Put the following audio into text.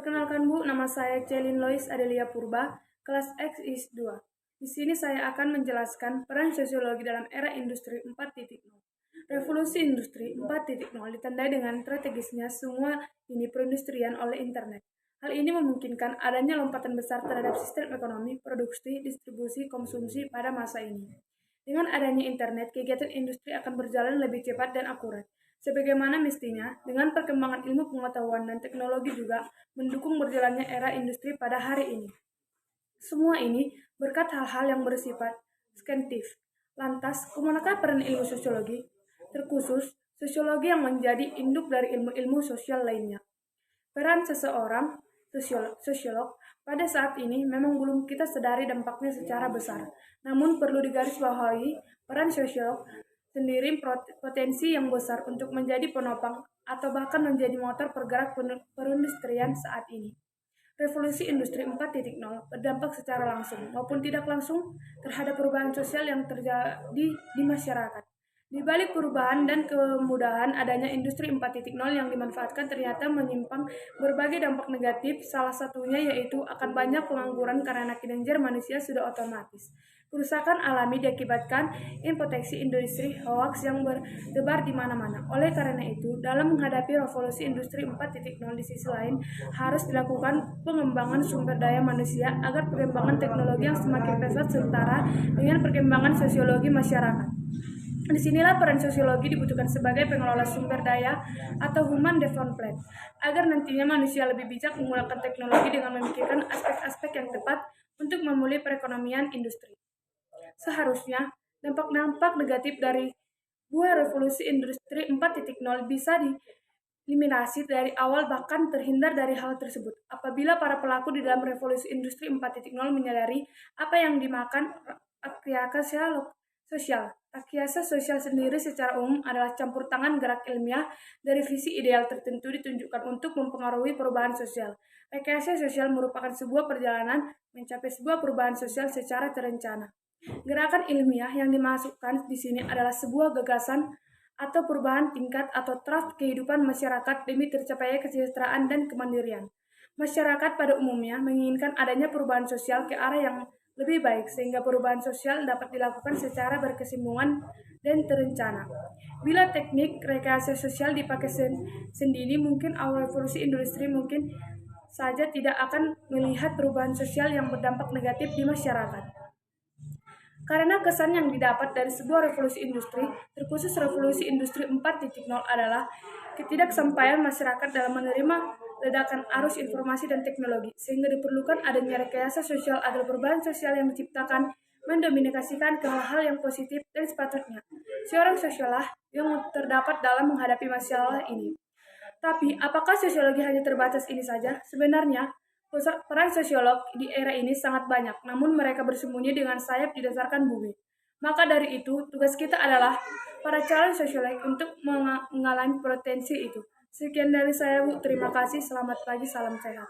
Perkenalkan Bu, nama saya Celin Lois Adelia Purba, kelas X is 2. Di sini saya akan menjelaskan peran sosiologi dalam era industri 4.0. Revolusi industri 4.0 ditandai dengan strategisnya semua ini perindustrian oleh internet. Hal ini memungkinkan adanya lompatan besar terhadap sistem ekonomi, produksi, distribusi, konsumsi pada masa ini. Dengan adanya internet, kegiatan industri akan berjalan lebih cepat dan akurat. Sebagaimana mestinya, dengan perkembangan ilmu pengetahuan dan teknologi juga mendukung berjalannya era industri pada hari ini. Semua ini berkat hal-hal yang bersifat skentif. Lantas, kemanakah peran ilmu sosiologi? Terkhusus, sosiologi yang menjadi induk dari ilmu-ilmu sosial lainnya. Peran seseorang sosiolog pada saat ini memang belum kita sadari dampaknya secara besar. Namun perlu digarisbawahi, peran sosiolog sendiri potensi yang besar untuk menjadi penopang atau bahkan menjadi motor pergerak perindustrian saat ini. Revolusi industri 4.0 berdampak secara langsung maupun tidak langsung terhadap perubahan sosial yang terjadi di masyarakat. Di balik perubahan dan kemudahan adanya industri 4.0 yang dimanfaatkan ternyata menyimpang berbagai dampak negatif, salah satunya yaitu akan banyak pengangguran karena kinerja manusia sudah otomatis. Kerusakan alami diakibatkan impotensi industri hoax yang berdebar di mana-mana. Oleh karena itu, dalam menghadapi revolusi industri 4.0 di sisi lain, harus dilakukan pengembangan sumber daya manusia agar perkembangan teknologi yang semakin pesat setara dengan perkembangan sosiologi masyarakat. Disinilah peran sosiologi dibutuhkan sebagai pengelola sumber daya atau human development, agar nantinya manusia lebih bijak menggunakan teknologi dengan memikirkan aspek-aspek yang tepat untuk memulih perekonomian industri. Seharusnya, dampak-dampak negatif dari buah revolusi industri 4.0 bisa dieliminasi dari awal bahkan terhindar dari hal tersebut. Apabila para pelaku di dalam revolusi industri 4.0 menyadari apa yang dimakan sosial. Rekayasa sosial sendiri secara umum adalah campur tangan gerak ilmiah dari visi ideal tertentu ditunjukkan untuk mempengaruhi perubahan sosial. Rekayasa sosial merupakan sebuah perjalanan mencapai sebuah perubahan sosial secara terencana. Gerakan ilmiah yang dimasukkan di sini adalah sebuah gagasan atau perubahan tingkat atau taraf kehidupan masyarakat demi tercapainya kesejahteraan dan kemandirian. Masyarakat pada umumnya menginginkan adanya perubahan sosial ke arah yang lebih baik sehingga perubahan sosial dapat dilakukan secara berkesinambungan dan terencana. Bila teknik rekayasa sosial dipakai sendiri, mungkin awal revolusi industri mungkin saja tidak akan melihat perubahan sosial yang berdampak negatif di masyarakat. Karena kesan yang didapat dari sebuah revolusi industri, terkhusus revolusi industri 4.0 adalah ketidaksampaian masyarakat dalam menerima ledakan arus informasi dan teknologi, sehingga diperlukan adanya rekayasa sosial agar perubahan sosial yang diciptakan mendominasikan ke hal-hal yang positif dan sepatutnya. Seorang sosiolog yang terdapat dalam menghadapi masalah ini. Tapi, apakah sosiologi hanya terbatas ini saja? Sebenarnya, peran sosiolog di era ini sangat banyak, namun mereka bersembunyi dengan sayap di dasarkan bumi. Maka dari itu, tugas kita adalah para calon sosiolog untuk mengalami potensi itu. Sekian dari saya, Bu. Terima kasih. Selamat pagi. Salam sehat.